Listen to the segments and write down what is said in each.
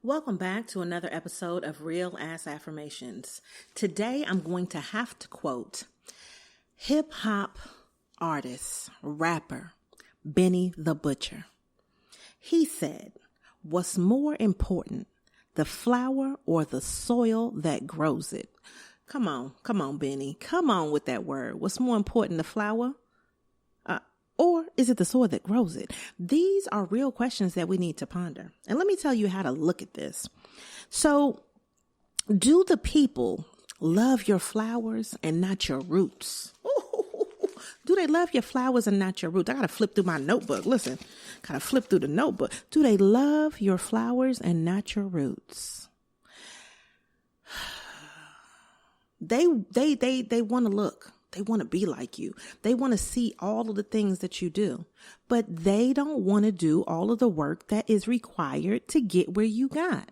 Welcome back to another episode of Real Ass Affirmations. Today I'm going to have to quote hip hop artist, rapper, Benny the Butcher. He said, "What's more important, the flower or the soil that grows it?" Come on, Benny. Come on with that word. What's more important, the flower? Or is it the soil that grows it? These are real questions that we need to ponder. And let me tell you how to look at this. So, do the people love your flowers and not your roots? Ooh, do they love your flowers and not your roots? I got to flip through my notebook. Listen, got to flip through the notebook. Do they love your flowers and not your roots? They want to look. They want to be like you. They want to see all of the things that you do, but they don't want to do all of the work that is required to get where you got.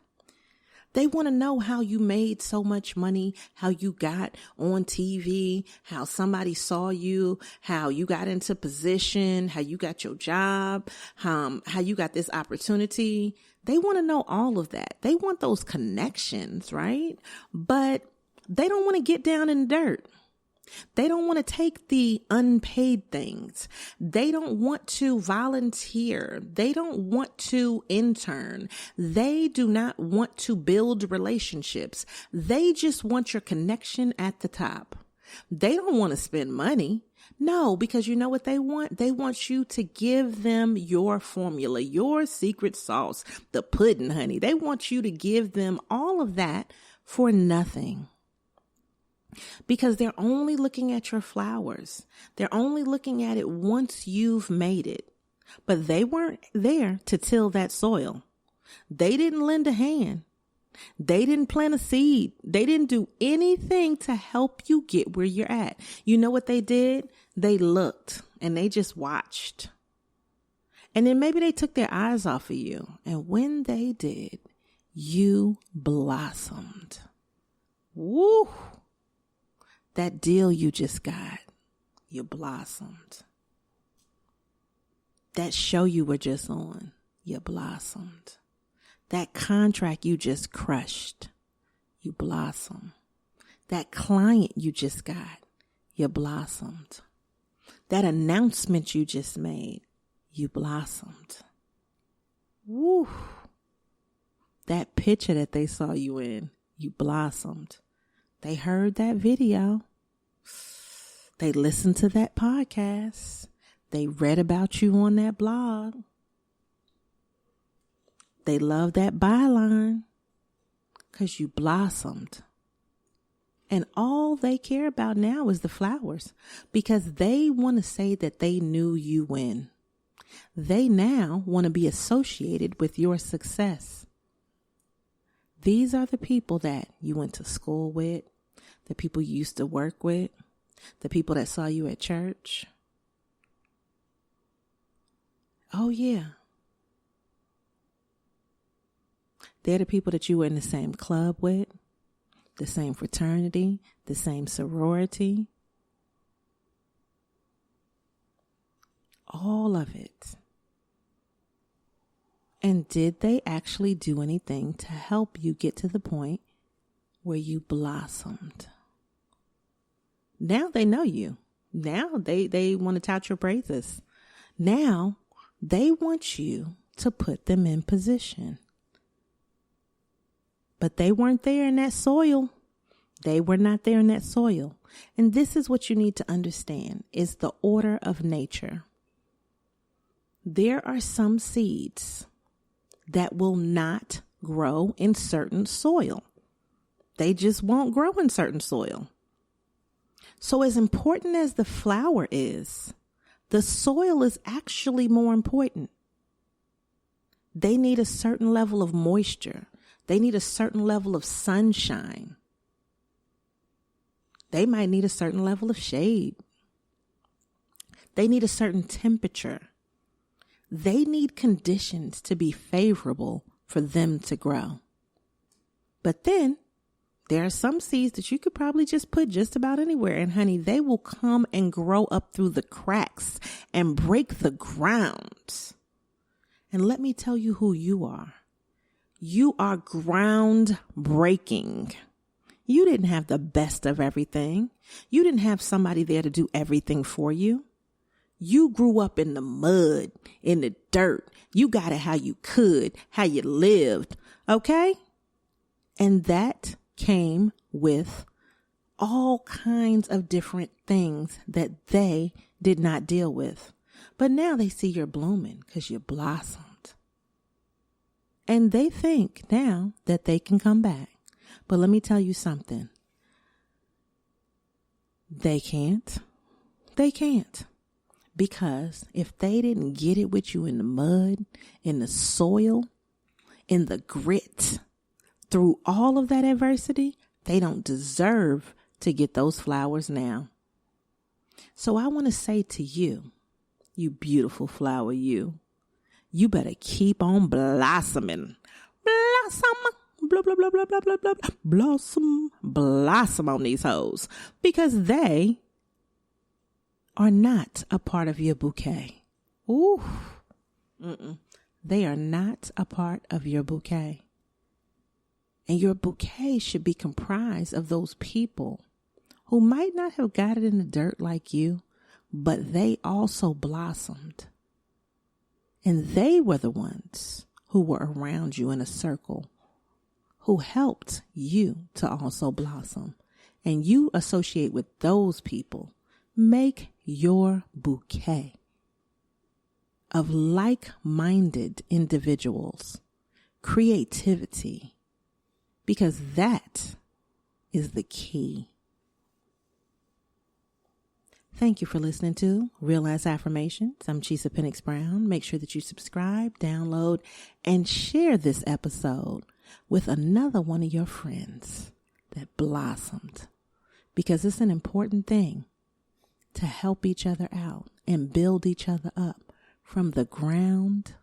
They want to know how you made so much money, how you got on TV, how somebody saw you, how you got into position, how you got your job, how you got this opportunity. They want to know all of that. They want those connections, right? But they don't want to get down in the dirt. They don't want to take the unpaid things. They don't want to volunteer. They don't want to intern. They do not want to build relationships. They just want your connection at the top. They don't want to spend money. No, because you know what they want? They want you to give them your formula, your secret sauce, the pudding, honey. They want you to give them all of that for nothing. Because they're only looking at your flowers. They're only looking at it once you've made it. But they weren't there to till that soil. They didn't lend a hand. They didn't plant a seed. They didn't do anything to help you get where you're at. You know what they did? They looked and they just watched. And then maybe they took their eyes off of you. And when they did, you blossomed. Woo! That deal you just got, you blossomed. That show you were just on, you blossomed. That contract you just crushed, you blossomed. That client you just got, you blossomed. That announcement you just made, you blossomed. Woo! That picture that they saw you in, you blossomed. They heard that video. They listened to that podcast. They read about you on that blog. They love that byline because you blossomed. And all they care about now is the flowers because they want to say that they knew you when. They now want to be associated with your success. These are the people that you went to school with, the people you used to work with, the people that saw you at church. Oh, yeah. They're the people that you were in the same club with, the same fraternity, the same sorority. All of it. And did they actually do anything to help you get to the point where you blossomed? Now they know you. Now they want to tout your praises. Now they want you to put them in position. But they weren't there in that soil. They were not there in that soil. And this is what you need to understand is the order of nature. There are some seeds that will not grow in certain soil. They just won't grow in certain soil. So as important as the flower is, the soil is actually more important. They need a certain level of moisture. They need a certain level of sunshine. They might need a certain level of shade. They need a certain temperature. They need conditions to be favorable for them to grow. But then there are some seeds that you could probably just put just about anywhere. And honey, they will come and grow up through the cracks and break the ground. And let me tell you who you are. You are groundbreaking. You didn't have the best of everything. You didn't have somebody there to do everything for you. You grew up in the mud, in the dirt. You got it how you could, how you lived. Okay? And that came with all kinds of different things that they did not deal with. But now they see you're blooming because you blossomed. And they think now that they can come back. But let me tell you something. They can't. They can't. Because if they didn't get it with you in the mud, in the soil, in the grit, through all of that adversity, they don't deserve to get those flowers now. So I want to say to you, you beautiful flower, you better keep on blossoming. Blossom. Blah, blah, blah, blah, blah, blah, blah. Blossom on these hoes, because they are not a part of your bouquet. Ooh. They are not a part of your bouquet. And your bouquet should be comprised of those people who might not have got it in the dirt like you, but they also blossomed. And they were the ones who were around you in a circle, who helped you to also blossom. And you associate with those people. Make your bouquet of like-minded individuals, creativity, because that is the key. Thank you for listening to Real Ass Affirmations. I'm Chisa Pennix-Brown. Make sure that you subscribe, download, and share this episode with another one of your friends that blossomed, because it's an important thing to help each other out and build each other up from the ground